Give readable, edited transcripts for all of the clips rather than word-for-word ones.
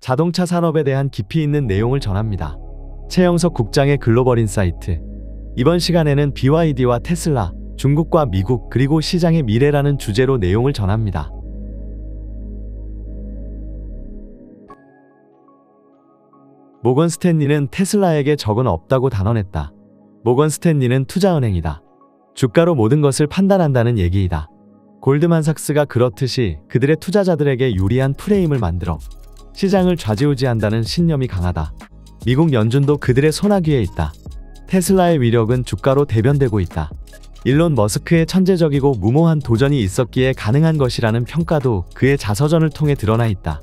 자동차 산업에 대한 깊이 있는 내용을 전합니다. 최영석 국장의 글로벌 인사이트. 이번 시간에는 BYD와 테슬라, 중국과 미국 그리고 시장의 미래라는 주제로 내용을 전합니다. 모건 스탠리는 테슬라에게 적은 없다고 단언했다. 모건 스탠리는 투자은행이다. 주가로 모든 것을 판단한다는 얘기이다. 골드만삭스가 그렇듯이 그들의 투자자들에게 유리한 프레임을 만들어 시장을 좌지우지한다는 신념이 강하다. 미국 연준도 그들의 손아귀에 있다. 테슬라의 위력은 주가로 대변되고 있다. 일론 머스크의 천재적이고 무모한 도전이 있었기에 가능한 것이라는 평가도 그의 자서전을 통해 드러나 있다.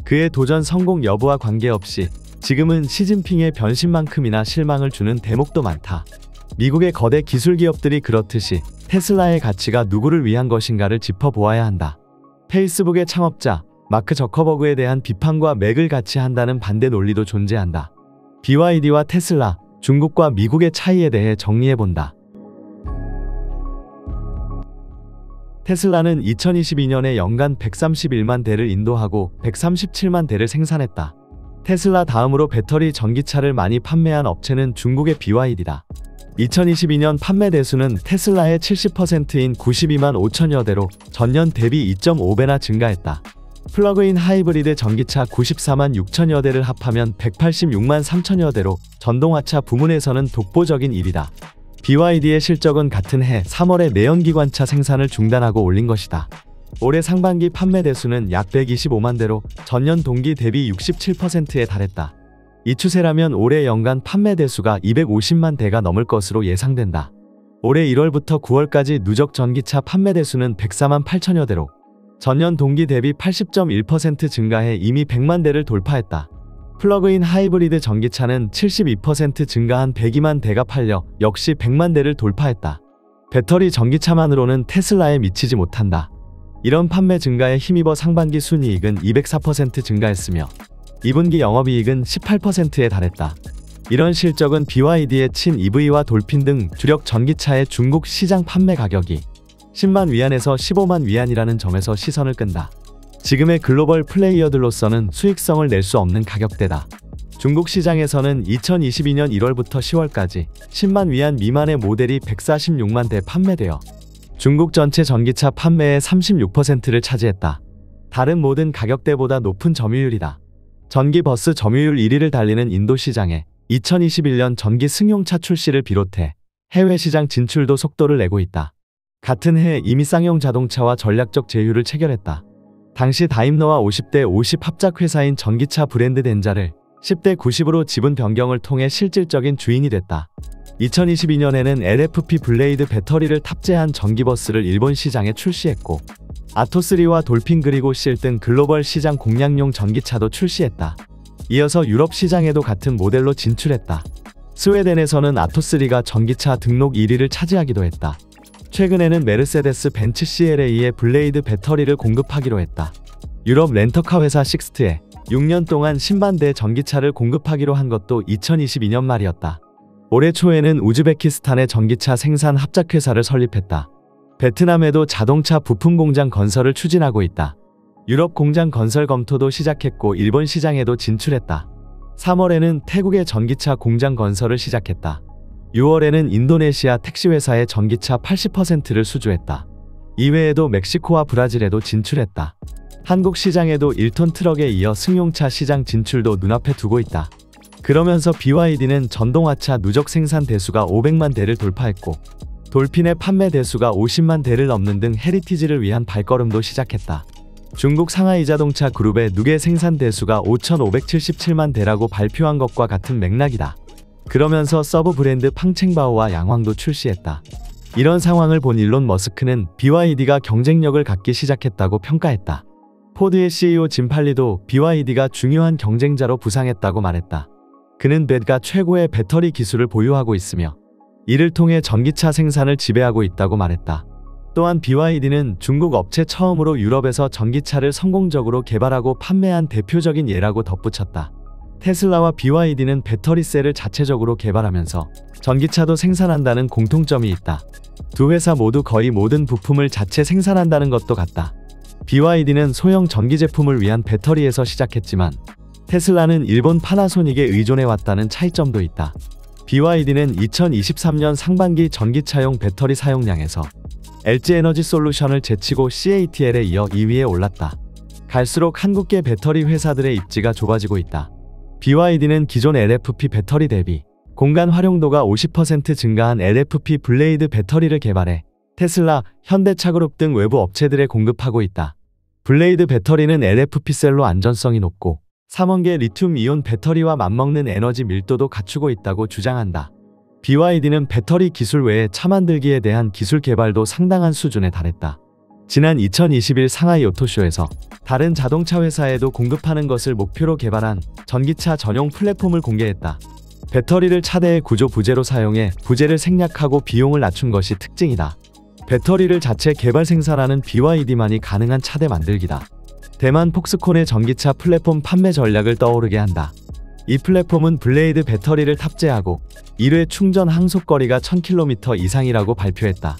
그의 도전 성공 여부와 관계없이 지금은 시진핑의 변신만큼이나 실망을 주는 대목도 많다. 미국의 거대 기술 기업들이 그렇듯이 테슬라의 가치가 누구를 위한 것인가를 짚어보아야 한다. 페이스북의 창업자 마크 저커버그에 대한 비판과 맥을 같이 한다는 반대 논리도 존재한다. BYD와 테슬라, 중국과 미국의 차이에 대해 정리해본다. 테슬라는 2022년에 연간 131만 대를 인도하고 137만 대를 생산했다. 테슬라 다음으로 배터리 전기차를 많이 판매한 업체는 중국의 BYD다. 2022년 판매 대수는 테슬라의 70%인 92만 5천여 대로 전년 대비 2.5배나 증가했다. 플러그인 하이브리드 전기차 94만 6천여 대를 합하면 186만 3천여 대로 전동화차 부문에서는 독보적인 1위다. BYD의 실적은 같은 해 3월에 내연기관차 생산을 중단하고 올린 것이다. 올해 상반기 판매 대수는 약 125만 대로 전년 동기 대비 67%에 달했다. 이 추세라면 올해 연간 판매 대수가 250만 대가 넘을 것으로 예상된다. 올해 1월부터 9월까지 누적 전기차 판매 대수는 104만 8천여 대로 전년 동기 대비 80.1% 증가해 이미 100만 대를 돌파했다. 플러그인 하이브리드 전기차는 72% 증가한 102만 대가 팔려 역시 100만 대를 돌파했다. 배터리 전기차만으로는 테슬라에 미치지 못한다. 이런 판매 증가에 힘입어 상반기 순이익은 204% 증가했으며 2분기 영업이익은 18%에 달했다. 이런 실적은 BYD의 친 EV와 돌핀 등 주력 전기차의 중국 시장 판매 가격이 10만 위안에서 15만 위안이라는 점에서 시선을 끈다. 지금의 글로벌 플레이어들로서는 수익성을 낼 수 없는 가격대다. 중국 시장에서는 2022년 1월부터 10월까지 10만 위안 미만의 모델이 146만 대 판매되어 중국 전체 전기차 판매의 36%를 차지했다. 다른 모든 가격대보다 높은 점유율이다. 전기 버스 점유율 1위를 달리는 인도 시장에 2021년 전기 승용차 출시를 비롯해 해외 시장 진출도 속도를 내고 있다. 같은 해 이미 쌍용 자동차와 전략적 제휴를 체결했다. 당시 다임러와 50대 50 합작회사인 전기차 브랜드 덴자를 10대 90으로 지분 변경을 통해 실질적인 주인이 됐다. 2022년에는 LFP 블레이드 배터리를 탑재한 전기버스를 일본 시장에 출시했고 아토3와 돌핀 그리고 실 등 글로벌 시장 공략용 전기차도 출시했다. 이어서 유럽 시장에도 같은 모델로 진출했다. 스웨덴에서는 아토3가 전기차 등록 1위를 차지하기도 했다. 최근에는 메르세데스 벤츠 CLA의 블레이드 배터리를 공급하기로 했다. 유럽 렌터카 회사 식스트에 6년 동안 10만 대 전기차를 공급하기로 한 것도 2022년 말이었다. 올해 초에는 우즈베키스탄의 전기차 생산 합작회사를 설립했다. 베트남에도 자동차 부품 공장 건설을 추진하고 있다. 유럽 공장 건설 검토도 시작했고 일본 시장에도 진출했다. 3월에는 태국의 전기차 공장 건설을 시작했다. 6월에는 인도네시아 택시회사의 전기차 80%를 수주했다. 이외에도 멕시코와 브라질에도 진출했다. 한국 시장에도 1톤 트럭에 이어 승용차 시장 진출도 눈앞에 두고 있다. 그러면서 BYD는 전동화차 누적 생산 대수가 500만 대를 돌파했고 돌핀의 판매 대수가 50만 대를 넘는 등 헤리티지를 위한 발걸음도 시작했다. 중국 상하이 자동차 그룹의 누계 생산 대수가 5,577만 대라고 발표한 것과 같은 맥락이다. 그러면서 서브 브랜드 팡챙바오와 양황도 출시했다. 이런 상황을 본 일론 머스크는 BYD가 경쟁력을 갖기 시작했다고 평가했다. 포드의 CEO 짐 팔리도 BYD가 중요한 경쟁자로 부상했다고 말했다. 그는 벳가 최고의 배터리 기술을 보유하고 있으며 이를 통해 전기차 생산을 지배하고 있다고 말했다. 또한 BYD는 중국 업체 처음으로 유럽에서 전기차를 성공적으로 개발하고 판매한 대표적인 예라고 덧붙였다. 테슬라와 BYD는 배터리셀을 자체적으로 개발하면서 전기차도 생산한다는 공통점이 있다. 두 회사 모두 거의 모든 부품을 자체 생산한다는 것도 같다. BYD는 소형 전기 제품을 위한 배터리에서 시작했지만 테슬라는 일본 파나소닉에 의존해왔다는 차이점도 있다. BYD는 2023년 상반기 전기차용 배터리 사용량에서 LG에너지솔루션을 제치고 CATL에 이어 2위에 올랐다. 갈수록 한국계 배터리 회사들의 입지가 좁아지고 있다. BYD는 기존 LFP 배터리 대비 공간 활용도가 50% 증가한 LFP 블레이드 배터리를 개발해 테슬라, 현대차그룹 등 외부 업체들에 공급하고 있다. 블레이드 배터리는 LFP 셀로 안전성이 높고 3원계 리튬이온 배터리와 맞먹는 에너지 밀도도 갖추고 있다고 주장한다. BYD는 배터리 기술 외에 차 만들기에 대한 기술 개발도 상당한 수준에 달했다. 지난 2021 상하이 오토쇼에서 다른 자동차 회사에도 공급하는 것을 목표로 개발한 전기차 전용 플랫폼을 공개했다. 배터리를 차대의 구조 부재로 사용해 부재를 생략하고 비용을 낮춘 것이 특징이다. 배터리를 자체 개발 생산하는 BYD만이 가능한 차대 만들기다. 대만 폭스콘의 전기차 플랫폼 판매 전략을 떠오르게 한다. 이 플랫폼은 블레이드 배터리를 탑재하고 1회 충전 항속거리가 1000km 이상이라고 발표했다.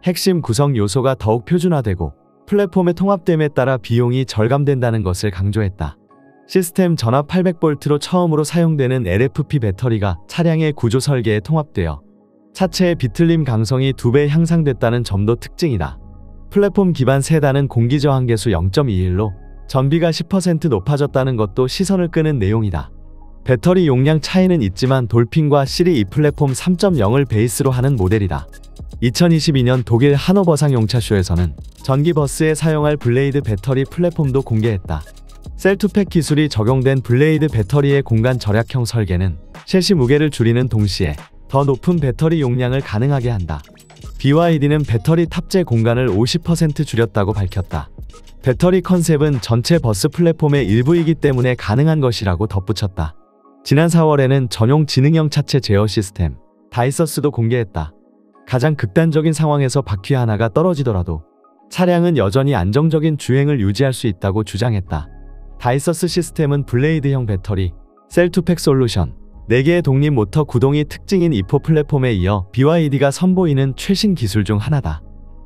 핵심 구성 요소가 더욱 표준화되고 플랫폼의 통합됨에 따라 비용이 절감된다는 것을 강조했다. 시스템 전압 800V로 처음으로 사용되는 LFP 배터리가 차량의 구조 설계에 통합되어 차체의 비틀림 강성이 2배 향상됐다는 점도 특징이다. 플랫폼 기반 세단은 공기 저항계수 0.21로 전비가 10% 높아졌다는 것도 시선을 끄는 내용이다. 배터리 용량 차이는 있지만 돌핀과 시리 이 플랫폼 3.0을 베이스로 하는 모델이다. 2022년 독일 하노버 상용차쇼에서는 전기 버스에 사용할 블레이드 배터리 플랫폼도 공개했다. 셀투팩 기술이 적용된 블레이드 배터리의 공간 절약형 설계는 셰시 무게를 줄이는 동시에 더 높은 배터리 용량을 가능하게 한다. BYD는 배터리 탑재 공간을 50% 줄였다고 밝혔다. 배터리 컨셉은 전체 버스 플랫폼의 일부이기 때문에 가능한 것이라고 덧붙였다. 지난 4월에는 전용 지능형 차체 제어 시스템 다이서스도 공개했다. 가장 극단적인 상황에서 바퀴 하나가 떨어지더라도 차량은 여전히 안정적인 주행을 유지할 수 있다고 주장했다. 다이서스 시스템은 블레이드형 배터리, 셀투팩 솔루션, 4개의 독립 모터 구동이 특징인 E4 플랫폼에 이어 BYD가 선보이는 최신 기술 중 하나다.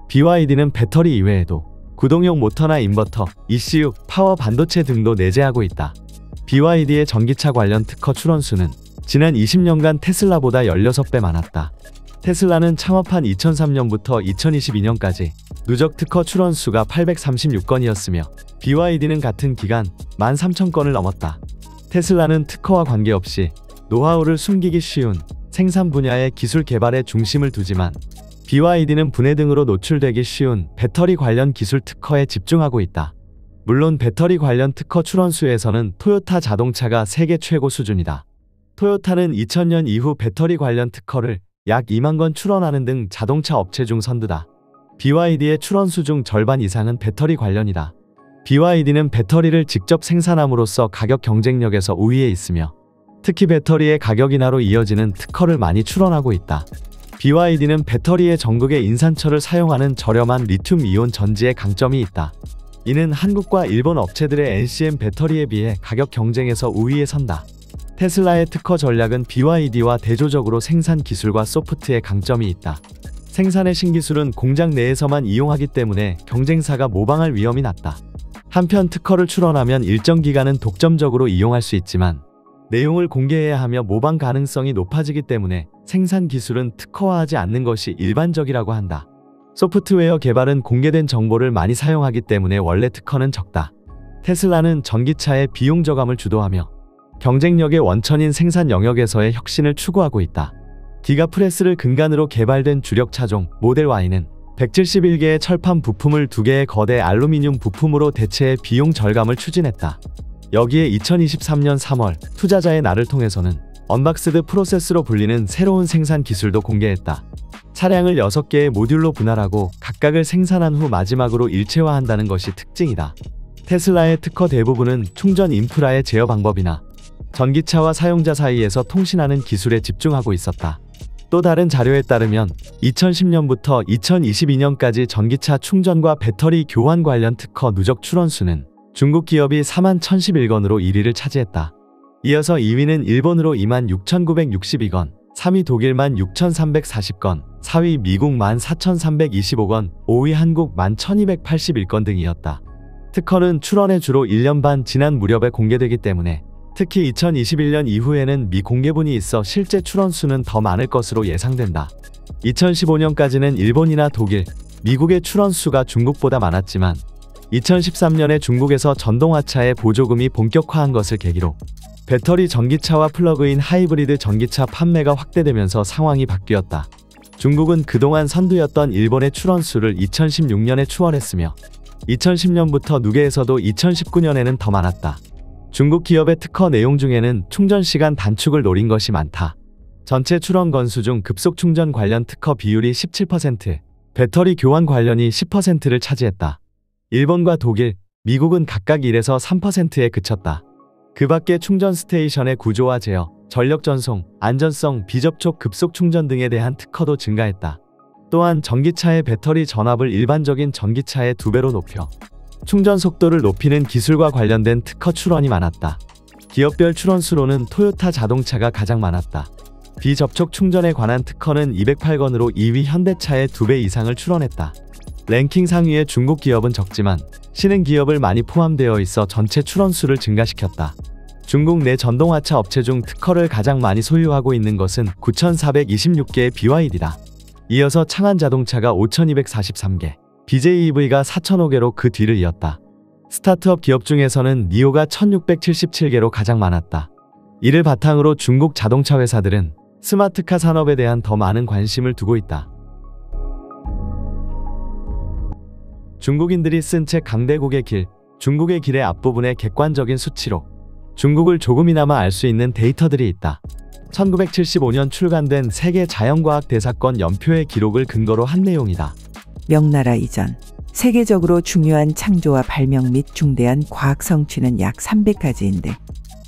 BYD는 배터리 이외에도 구동용 모터나 인버터, ECU, 파워 반도체 등도 내재하고 있다. BYD의 전기차 관련 특허 출원수는 지난 20년간 테슬라보다 16배 많았다. 테슬라는 창업한 2003년부터 2022년까지 누적 특허 출원수가 836건이었으며 BYD는 같은 기간 13,000건을 넘었다. 테슬라는 특허와 관계없이 노하우를 숨기기 쉬운 생산 분야의 기술 개발에 중심을 두지만 BYD는 분해 등으로 노출되기 쉬운 배터리 관련 기술 특허에 집중하고 있다. 물론 배터리 관련 특허 출원수에서는 토요타 자동차가 세계 최고 수준이다. 토요타는 2000년 이후 배터리 관련 특허를 약 2만 건 출원하는 등 자동차 업체 중 선두다. BYD의 출원수 중 절반 이상은 배터리 관련이다. BYD는 배터리를 직접 생산함으로써 가격 경쟁력에서 우위에 있으며 특히 배터리의 가격 인하로 이어지는 특허를 많이 출원하고 있다. BYD는 배터리의 전극의 인산철을 사용하는 저렴한 리튬이온 전지에 강점이 있다. 이는 한국과 일본 업체들의 NCM 배터리에 비해 가격 경쟁에서 우위에 선다. 테슬라의 특허 전략은 BYD와 대조적으로 생산 기술과 소프트에 강점이 있다. 생산의 신기술은 공장 내에서만 이용하기 때문에 경쟁사가 모방할 위험이 낮다. 한편 특허를 출원하면 일정 기간은 독점적으로 이용할 수 있지만 내용을 공개해야 하며 모방 가능성이 높아지기 때문에 생산 기술은 특허화하지 않는 것이 일반적이라고 한다. 소프트웨어 개발은 공개된 정보를 많이 사용하기 때문에 원래 특허는 적다. 테슬라는 전기차의 비용 저감을 주도하며 경쟁력의 원천인 생산 영역에서의 혁신을 추구하고 있다. 기가프레스를 근간으로 개발된 주력 차종 모델 Y는 171개의 철판 부품을 2개의 거대 알루미늄 부품으로 대체해 비용 절감을 추진했다. 여기에 2023년 3월 투자자의 날을 통해서는 언박스드 프로세스로 불리는 새로운 생산 기술도 공개했다. 차량을 6개의 모듈로 분할하고 각각을 생산한 후 마지막으로 일체화한다는 것이 특징이다. 테슬라의 특허 대부분은 충전 인프라의 제어 방법이나 전기차와 사용자 사이에서 통신하는 기술에 집중하고 있었다. 또 다른 자료에 따르면 2010년부터 2022년까지 전기차 충전과 배터리 교환 관련 특허 누적 출원수는 중국 기업이 41,011건으로 1위를 차지했다. 이어서 2위는 일본으로 26,962건, 3위 독일 16,340건, 4위 미국 14,325건, 5위 한국 11,281건 등이었다. 특허는 출원에 주로 1년 반 지난 무렵에 공개되기 때문에 특히 2021년 이후에는 미 공개분이 있어 실제 출원수는 더 많을 것으로 예상된다. 2015년까지는 일본이나 독일, 미국의 출원수가 중국보다 많았지만 2013년에 중국에서 전동화차의 보조금이 본격화한 것을 계기로 배터리 전기차와 플러그인 하이브리드 전기차 판매가 확대되면서 상황이 바뀌었다. 중국은 그동안 선두였던 일본의 출원수를 2016년에 추월했으며 2010년부터 누계에서도 2019년에는 더 많았다. 중국 기업의 특허 내용 중에는 충전 시간 단축을 노린 것이 많다. 전체 출원 건수 중 급속 충전 관련 특허 비율이 17%, 배터리 교환 관련이 10%를 차지했다. 일본과 독일, 미국은 각각 1에서 3%에 그쳤다. 그 밖에 충전 스테이션의 구조와 제어, 전력 전송, 안전성, 비접촉 급속 충전 등에 대한 특허도 증가했다. 또한 전기차의 배터리 전압을 일반적인 전기차의 2배로 높여 충전 속도를 높이는 기술과 관련된 특허 출원이 많았다. 기업별 출원수로는 토요타 자동차가 가장 많았다. 비접촉 충전에 관한 특허는 208건으로 2위 현대차의 2배 이상을 출원했다. 랭킹 상위의 중국 기업은 적지만 신흥 기업을 많이 포함되어 있어 전체 출원수를 증가시켰다. 중국 내 전동화차 업체 중 특허를 가장 많이 소유하고 있는 것은 9,426개의 BYD다. 이어서 창안자동차가 5,243개, BJEV가 4,005개로 그 뒤를 이었다. 스타트업 기업 중에서는 니오가 1,677개로 가장 많았다. 이를 바탕으로 중국 자동차 회사들은 스마트카 산업에 대한 더 많은 관심을 두고 있다. 중국인들이 쓴 책 강대국의 길, 중국의 길의 앞부분에 객관적인 수치로 중국을 조금이나마 알 수 있는 데이터들이 있다. 1975년 출간된 세계 자연과학 대사건 연표의 기록을 근거로 한 내용이다. 명나라 이전 세계적으로 중요한 창조와 발명 및 중대한 과학 성취는 약 300가지인데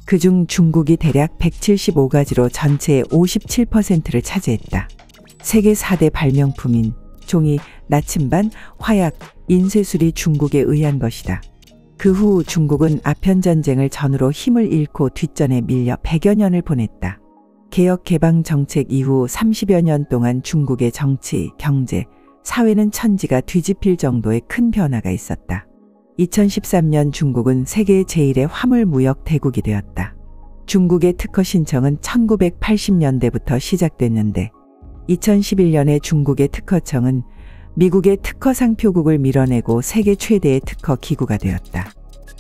그중 중국이 대략 175가지로 전체의 57%를 차지했다. 세계 4대 발명품인 종이, 나침반, 화약, 인쇄술이 중국에 의한 것이다. 그 후 중국은 아편전쟁을 전후로 힘을 잃고 뒷전에 밀려 100여 년을 보냈다. 개혁 개방 정책 이후 30여 년 동안 중국의 정치, 경제, 사회는 천지가 뒤집힐 정도의 큰 변화가 있었다. 2013년 중국은 세계 제1의 화물 무역 대국이 되었다. 중국의 특허 신청은 1980년대부터 시작됐는데 2011년에 중국의 특허청은 미국의 특허 상표국을 밀어내고 세계 최대의 특허 기구가 되었다.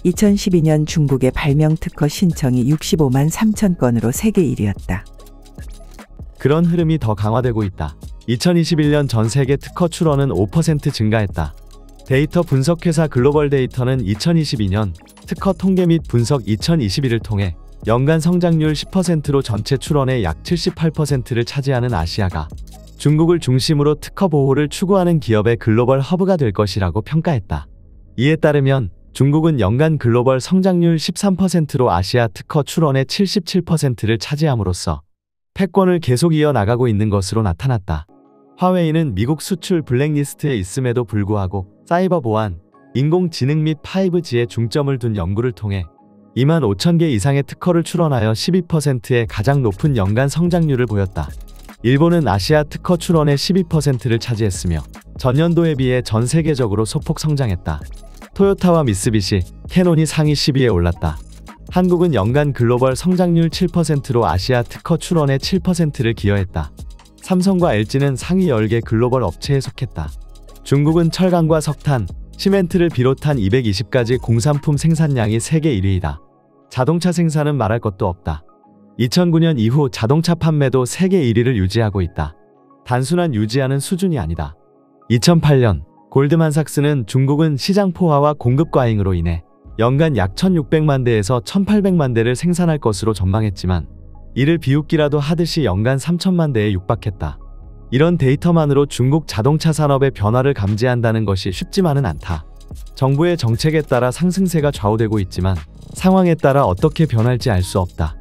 2012년 중국의 발명 특허 신청이 65만 3천 건으로 세계 1위였다. 그런 흐름이 더 강화되고 있다. 2021년 전 세계 특허 출원은 5% 증가했다. 데이터 분석회사 글로벌 데이터는 2022년 특허 통계 및 분석 2021을 통해 연간 성장률 10%로 전체 출원의 약 78%를 차지하는 아시아가 중국을 중심으로 특허 보호를 추구하는 기업의 글로벌 허브가 될 것이라고 평가했다. 이에 따르면 중국은 연간 글로벌 성장률 13%로 아시아 특허 출원의 77%를 차지함으로써 패권을 계속 이어나가고 있는 것으로 나타났다. 화웨이는 미국 수출 블랙리스트에 있음에도 불구하고 사이버 보안, 인공지능 및 5G에 중점을 둔 연구를 통해 2만 5천 개 이상의 특허를 출원하여 12%의 가장 높은 연간 성장률을 보였다. 일본은 아시아 특허 출원의 12%를 차지했으며 전년도에 비해 전 세계적으로 소폭 성장했다. 토요타와 미쓰비시, 캐논이 상위 10위에 올랐다. 한국은 연간 글로벌 성장률 7%로 아시아 특허 출원의 7%를 기여했다. 삼성과 LG는 상위 10개 글로벌 업체에 속했다. 중국은 철강과 석탄, 시멘트를 비롯한 220가지 공산품 생산량이 세계 1위이다. 자동차 생산은 말할 것도 없다. 2009년 이후 자동차 판매도 세계 1위를 유지하고 있다. 단순한 유지하는 수준이 아니다. 2008년 골드만삭스는 중국은 시장 포화와 공급 과잉으로 인해 연간 약 1,600만 대에서 1,800만 대를 생산할 것으로 전망했지만 이를 비웃기라도 하듯이 연간 3,000만 대에 육박했다. 이런 데이터만으로 중국 자동차 산업의 변화를 감지한다는 것이 쉽지만은 않다. 정부의 정책에 따라 상승세가 좌우되고 있지만 상황에 따라 어떻게 변할지 알 수 없다.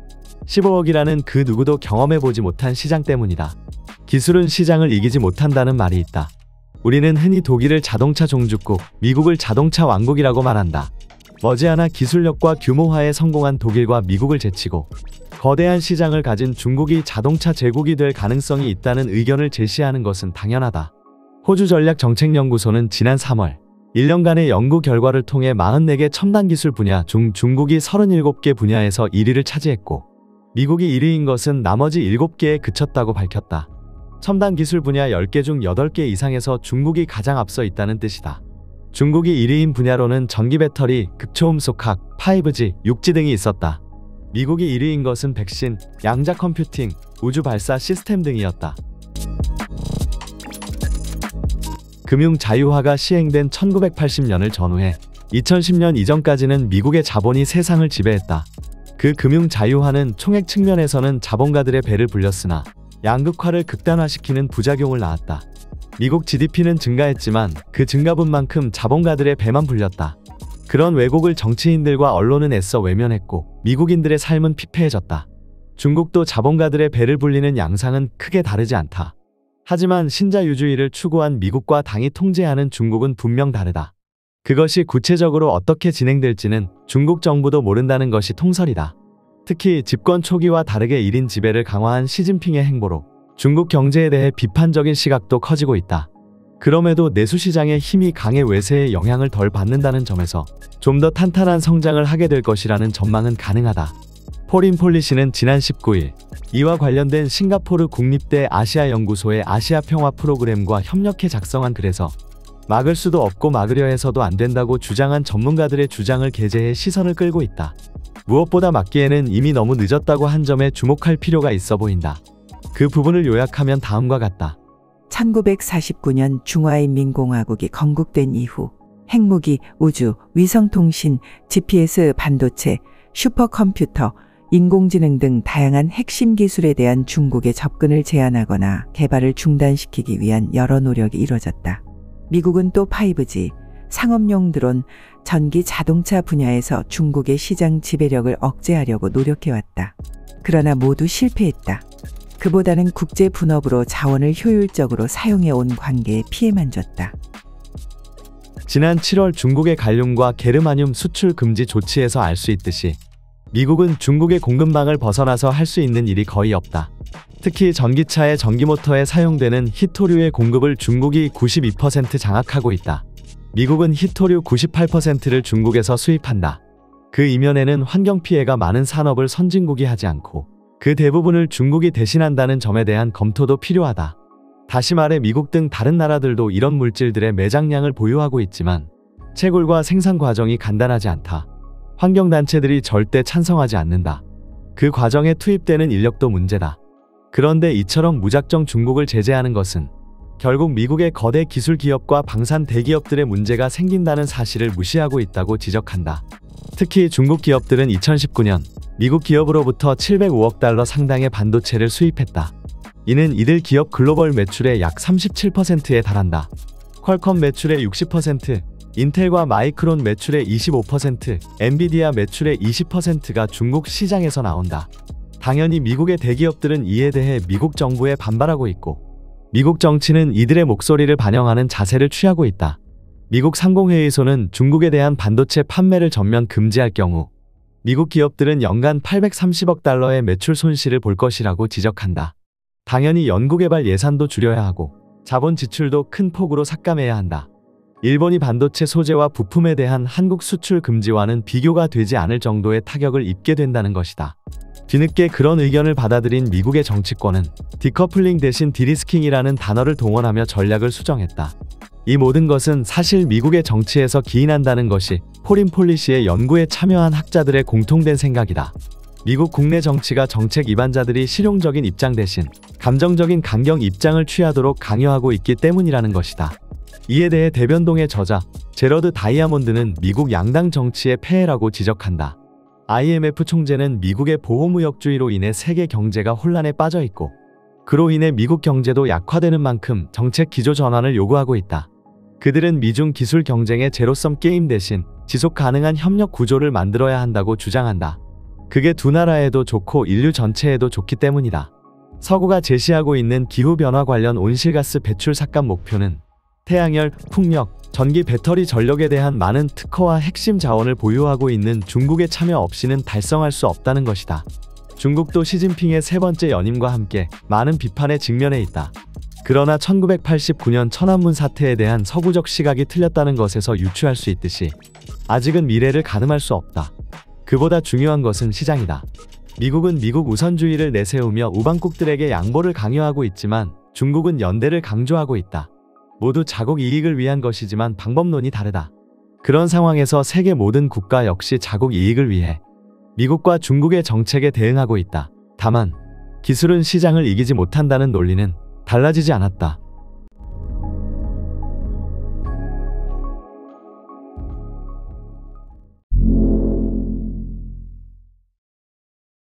15억이라는 그 누구도 경험해보지 못한 시장 때문이다. 기술은 시장을 이기지 못한다는 말이 있다. 우리는 흔히 독일을 자동차 종주국, 미국을 자동차 왕국이라고 말한다. 머지않아 기술력과 규모화에 성공한 독일과 미국을 제치고 거대한 시장을 가진 중국이 자동차 제국이 될 가능성이 있다는 의견을 제시하는 것은 당연하다. 호주 전략정책연구소는 지난 3월 1년간의 연구 결과를 통해 44개 첨단 기술 분야 중 중국이 37개 분야에서 1위를 차지했고 미국이 1위인 것은 나머지 7개에 그쳤다고 밝혔다. 첨단 기술 분야 10개 중 8개 이상에서 중국이 가장 앞서 있다는 뜻이다. 중국이 1위인 분야로는 전기 배터리, 극초음속학, 5G, 6G 등이 있었다. 미국이 1위인 것은 백신, 양자 컴퓨팅, 우주 발사 시스템 등이었다. 금융 자유화가 시행된 1980년을 전후해 2010년 이전까지는 미국의 자본이 세상을 지배했다. 그 금융 자유화는 총액 측면에서는 자본가들의 배를 불렸으나 양극화를 극단화시키는 부작용을 낳았다. 미국 GDP는 증가했지만 그 증가분만큼 자본가들의 배만 불렸다. 그런 왜곡을 정치인들과 언론은 애써 외면했고 미국인들의 삶은 피폐해졌다. 중국도 자본가들의 배를 불리는 양상은 크게 다르지 않다. 하지만 신자유주의를 추구한 미국과 당이 통제하는 중국은 분명 다르다. 그것이 구체적으로 어떻게 진행될지는 중국 정부도 모른다는 것이 통설이다. 특히 집권 초기와 다르게 1인 지배를 강화한 시진핑의 행보로 중국 경제에 대해 비판적인 시각도 커지고 있다. 그럼에도 내수시장의 힘이 강해 외세의 영향을 덜 받는다는 점에서 좀 더 탄탄한 성장을 하게 될 것이라는 전망은 가능하다. 포린 폴리시는 지난 19일 이와 관련된 싱가포르 국립대 아시아연구소의 아시아 평화 프로그램과 협력해 작성한 글에서 막을 수도 없고 막으려 해서도 안 된다고 주장한 전문가들의 주장을 게재해 시선을 끌고 있다. 무엇보다 막기에는 이미 너무 늦었다고 한 점에 주목할 필요가 있어 보인다. 그 부분을 요약하면 다음과 같다. 1949년 중화인민공화국이 건국된 이후 핵무기, 우주, 위성통신, GPS, 반도체, 슈퍼컴퓨터, 인공지능 등 다양한 핵심 기술에 대한 중국의 접근을 제한하거나 개발을 중단시키기 위한 여러 노력이 이뤄졌다. 미국은 또 5G, 상업용 드론, 전기 자동차 분야에서 중국의 시장 지배력을 억제하려고 노력해왔다. 그러나 모두 실패했다. 그보다는 국제 분업으로 자원을 효율적으로 사용해온 관계에 피해만 줬다. 지난 7월 중국의 갈륨과 게르마늄 수출 금지 조치에서 알 수 있듯이 미국은 중국의 공급망을 벗어나서 할 수 있는 일이 거의 없다. 특히 전기차의 전기모터에 사용되는 히토류의 공급을 중국이 92% 장악하고 있다. 미국은 히토류 98%를 중국에서 수입한다. 그 이면에는 환경 피해가 많은 산업을 선진국이 하지 않고 그 대부분을 중국이 대신한다는 점에 대한 검토도 필요하다. 다시 말해 미국 등 다른 나라들도 이런 물질들의 매장량을 보유하고 있지만 채굴과 생산 과정이 간단하지 않다. 환경단체들이 절대 찬성하지 않는다. 그 과정에 투입되는 인력도 문제다. 그런데 이처럼 무작정 중국을 제재하는 것은 결국 미국의 거대 기술 기업과 방산 대기업들의 문제가 생긴다는 사실을 무시하고 있다고 지적한다. 특히 중국 기업들은 2019년 미국 기업으로부터 705억 달러 상당의 반도체를 수입했다. 이는 이들 기업 글로벌 매출의 약 37%에 달한다. 퀄컴 매출의 60%, 인텔과 마이크론 매출의 25%, 엔비디아 매출의 20%가 중국 시장에서 나온다. 당연히 미국의 대기업들은 이에 대해 미국 정부에 반발하고 있고 미국 정치는 이들의 목소리를 반영하는 자세를 취하고 있다. 미국 상공회의소는 중국에 대한 반도체 판매를 전면 금지할 경우 미국 기업들은 연간 830억 달러의 매출 손실을 볼 것이라고 지적한다. 당연히 연구개발 예산도 줄여야 하고 자본 지출도 큰 폭으로 삭감해야 한다. 일본이 반도체 소재와 부품에 대한 한국 수출 금지와는 비교가 되지 않을 정도의 타격을 입게 된다는 것이다. 뒤늦게 그런 의견을 받아들인 미국의 정치권은 디커플링 대신 디리스킹이라는 단어를 동원하며 전략을 수정했다. 이 모든 것은 사실 미국의 정치에서 기인한다는 것이 포린 폴리시의 연구에 참여한 학자들의 공통된 생각이다. 미국 국내 정치가 정책 위반자들이 실용적인 입장 대신 감정적인 강경 입장을 취하도록 강요하고 있기 때문이라는 것이다. 이에 대해 대변동의 저자 제러드 다이아몬드는 미국 양당 정치의 폐해라고 지적한다. IMF 총재는 미국의 보호무역주의로 인해 세계 경제가 혼란에 빠져 있고 그로 인해 미국 경제도 약화되는 만큼 정책 기조 전환을 요구하고 있다. 그들은 미중 기술 경쟁의 제로섬 게임 대신 지속 가능한 협력 구조를 만들어야 한다고 주장한다. 그게 두 나라에도 좋고 인류 전체에도 좋기 때문이다. 서구가 제시하고 있는 기후변화 관련 온실가스 배출 삭감 목표는 태양열, 풍력, 전기 배터리 전력에 대한 많은 특허와 핵심 자원을 보유하고 있는 중국의 참여 없이는 달성할 수 없다는 것이다. 중국도 시진핑의 세 번째 연임과 함께 많은 비판에 직면해 있다. 그러나 1989년 천안문 사태에 대한 서구적 시각이 틀렸다는 것에서 유추할 수 있듯이 아직은 미래를 가늠할 수 없다. 그보다 중요한 것은 시장이다. 미국은 미국 우선주의를 내세우며 우방국들에게 양보를 강요하고 있지만 중국은 연대를 강조하고 있다. 모두 자국 이익을 위한 것이지만 방법론이 다르다. 그런 상황에서 세계 모든 국가 역시 자국 이익을 위해 미국과 중국의 정책에 대응하고 있다. 다만 기술은 시장을 이기지 못한다는 논리는 달라지지 않았다.